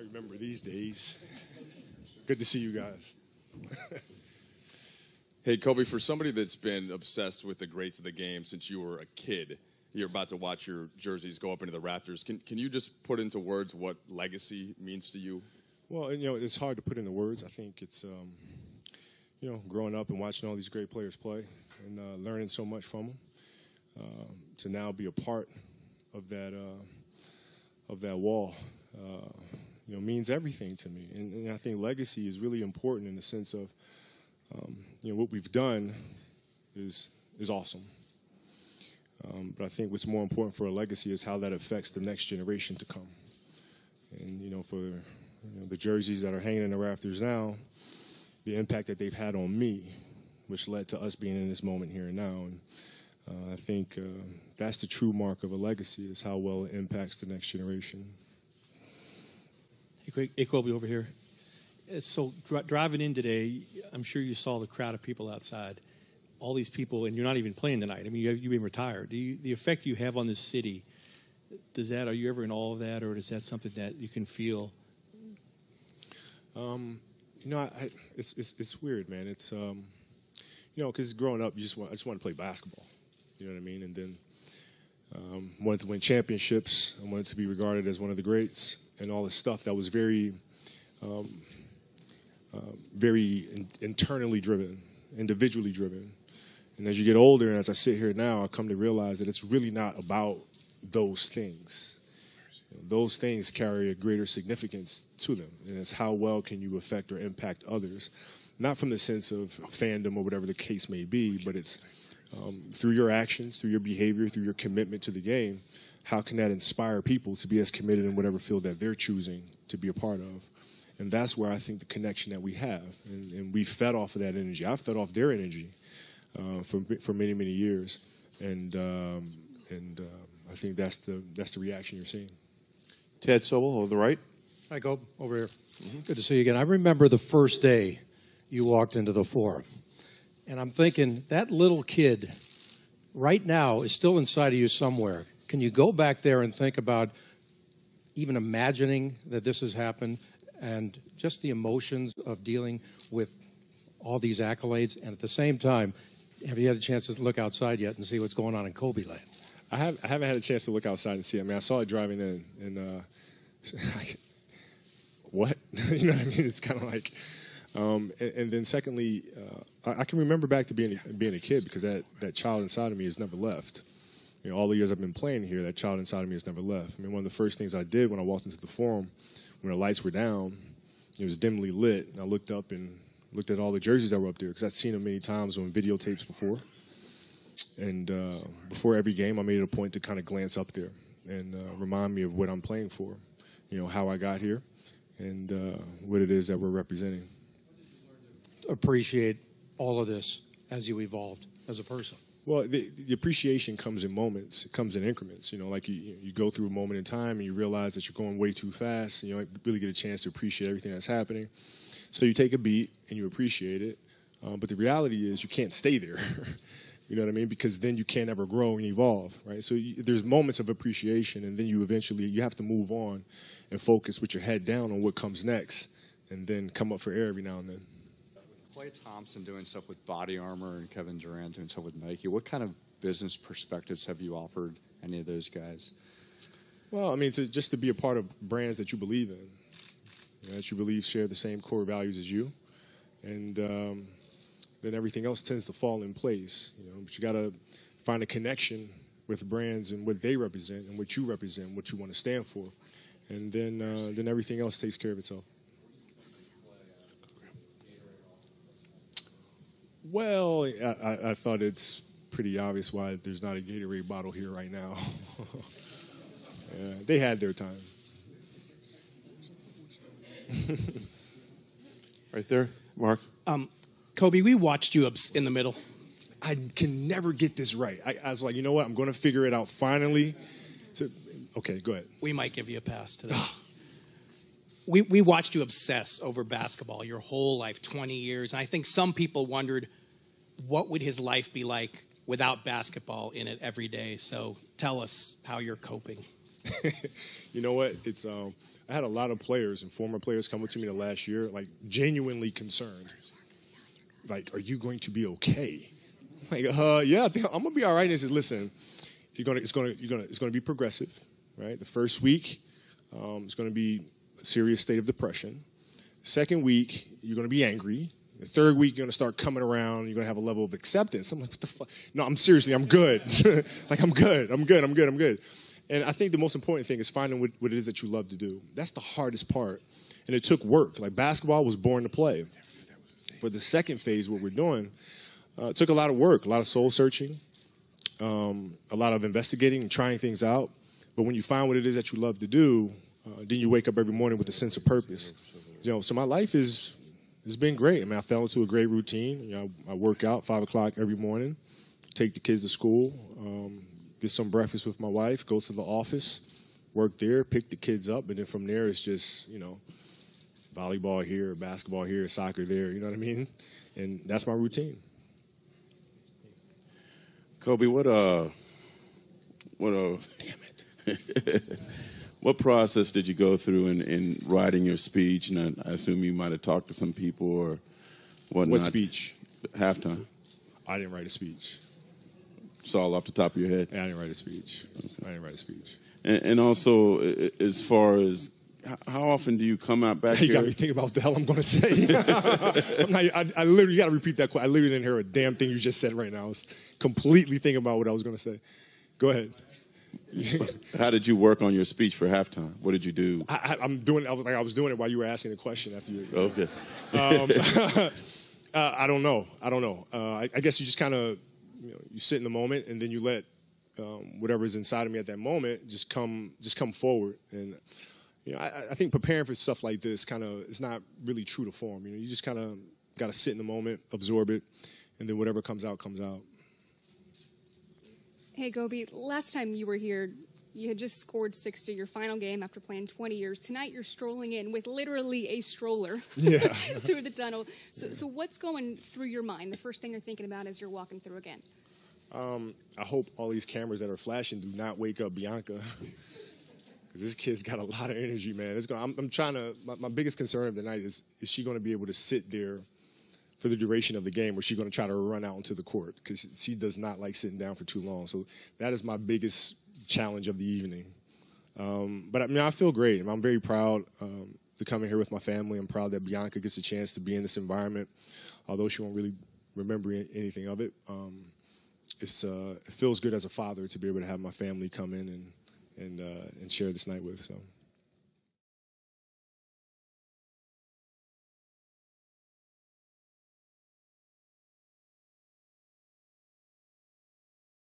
remember these days. Good to see you guys. Hey, Kobe, for somebody that's been obsessed with the greats of the game since you were a kid, you're about to watch your jerseys go up into the rafters. Can you just put into words what legacy means to you? Well, it's hard to put into words. I think it's, growing up and watching all these great players play and learning so much from them, to now be a part of that wall, means everything to me. And I think legacy is really important in the sense of, what we've done is awesome. But I think what's more important for a legacy is how that affects the next generation to come. And, for the jerseys that are hanging in the rafters now, the impact that they've had on me, which led to us being in this moment here and now. And I think that's the true mark of a legacy, is how well it impacts the next generation. Hey, Kobe, over here. So driving in today, I'm sure you saw the crowd of people outside. All these people, and you're not even playing tonight. I mean, you've been retired. The effect you have on this city, are you ever in awe of that, or is that something that you can feel? It's weird, man. It's because growing up, I just want to play basketball. You know what I mean? And then wanted to win championships. I wanted to be regarded as one of the greats, and all this stuff that was very internally driven, individually driven. And as you get older, and as I sit here now, I come to realize that it's really not about those things. Those things carry a greater significance to them, and it's how well can you affect or impact others, not from the sense of fandom or whatever the case may be, but it's through your actions, through your behavior, through your commitment to the game. How can that inspire people to be as committed in whatever field that they're choosing to be a part of? And that's where I think the connection that we have, and we fed off of that energy. I fed off their energy for many, many years, and I think that's the reaction you're seeing. Ted Sobel, over the right. Hi, Gob, over here. Good to see you again. I remember the first day you walked into the Forum, and I'm thinking, that little kid right now is still inside of you somewhere. Can you go back there and think about even imagining that this has happened, and just the emotions of dealing with all these accolades, and at the same time, have you had a chance to look outside yet and see what's going on in Kobe land? I haven't had a chance to look outside and see it. I mean, I saw it driving in, and what? You know what I mean? It's kind of like, and then secondly, I can remember back to being a kid, because that child inside of me has never left. All the years I've been playing here, that child inside of me has never left. I mean, one of the first things I did when I walked into the Forum, when the lights were down, it was dimly lit, and I looked up and looked at all the jerseys that were up there, because I'd seen them many times on videotapes before. And before every game, I made it a point to kind of glance up there and remind me of what I'm playing for, how I got here, and what it is that we're representing. Appreciate all of this as you evolved as a person. Well, the appreciation comes in moments. It comes in increments. Like you go through a moment in time and you realize that you're going way too fast, and you don't really get a chance to appreciate everything that's happening. So you take a beat and you appreciate it. But the reality is you can't stay there. You know what I mean? Because then you can't ever grow and evolve, right? So there's moments of appreciation, and then you have to move on and focus with your head down on what comes next, and then come up for air every now and then. Klay Thompson doing stuff with Body Armor and Kevin Durant doing stuff with Nike. What kind of business perspectives have you offered any of those guys? Well, I mean, just to be a part of brands that you believe in, that you believe share the same core values as you, and then everything else tends to fall in place. But you got to find a connection with brands and what they represent and what you represent, what you want to stand for, and then everything else takes care of itself. Well, I thought it's pretty obvious why there's not a Gatorade bottle here right now. Yeah, they had their time. Right there, Mark. Kobe, we watched you in the middle. I can never get this right. I was like, you know what? I'm going to figure it out finally. Okay, go ahead. We might give you a pass to that. We watched you obsess over basketball your whole life, 20 years. And I think some people wondered, what would his life be like without basketball in it every day? So tell us how you're coping. You know what? It's I had a lot of players and former players come up to me the last year, like genuinely concerned. Like, are you going to be okay? Like, yeah, I think I'm gonna be all right. And he says, listen, it's gonna be progressive, right? The first week, it's gonna be a serious state of depression. The second week, you're gonna be angry. The third week, you're gonna start coming around. You're gonna have a level of acceptance. I'm like, what the fuck? No, I'm good. Like, I'm good. And I think the most important thing is finding what it is that you love to do. That's the hardest part. And it took work. Like, basketball was born to play. For the second phase, what we're doing, it took a lot of work, a lot of soul searching, a lot of investigating and trying things out. But when you find what it is that you love to do, then you wake up every morning with a sense of purpose. You know, so my life has been great. I mean, I fell into a great routine. You know, I work out 5 o'clock every morning, take the kids to school, get some breakfast with my wife, go to the office, work there, pick the kids up, and then from there it's just, you know, volleyball here, basketball here, soccer there, you know what I mean? And that's my routine. Kobe, damn it. What process did you go through in writing your speech? And I assume you might have talked to some people or whatnot. What speech? Halftime. I didn't write a speech. It's all off the top of your head? Yeah, I didn't write a speech. I didn't write a speech. And also, as far as how often do you come out back you here? got me thinking about what the hell I'm going to say. I literally got to repeat that question. I literally didn't hear a damn thing you just said right now. I was completely thinking about what I was going to say. Go ahead. How did you work on your speech for halftime? What did you do? I was doing it while you were asking the question after you. Okay. I don't know. I guess you just kind of, you sit in the moment and then you let whatever's inside of me at that moment just come forward. And I think preparing for stuff like this kind of is not really true to form. You just kind of got to sit in the moment, absorb it, and then whatever comes out comes out. Hey, Gobi, last time you were here, you had just scored 60 your final game after playing 20 years. Tonight you're strolling in with literally a stroller through the tunnel. So what's going through your mind? The first thing you're thinking about as you're walking through again? I hope all these cameras that are flashing do not wake up Bianca. Because this kid's got a lot of energy, man. I'm trying to, my biggest concern of the night is she going to be able to sit there for the duration of the game, or is she going to try to run out into the court? Because she does not like sitting down for too long. So that is my biggest challenge of the evening. But I mean, I feel great. I'm very proud to come in here with my family. I'm proud that Bianca gets a chance to be in this environment, although she won't really remember anything of it. It feels good as a father to be able to have my family come in and share this night with. So.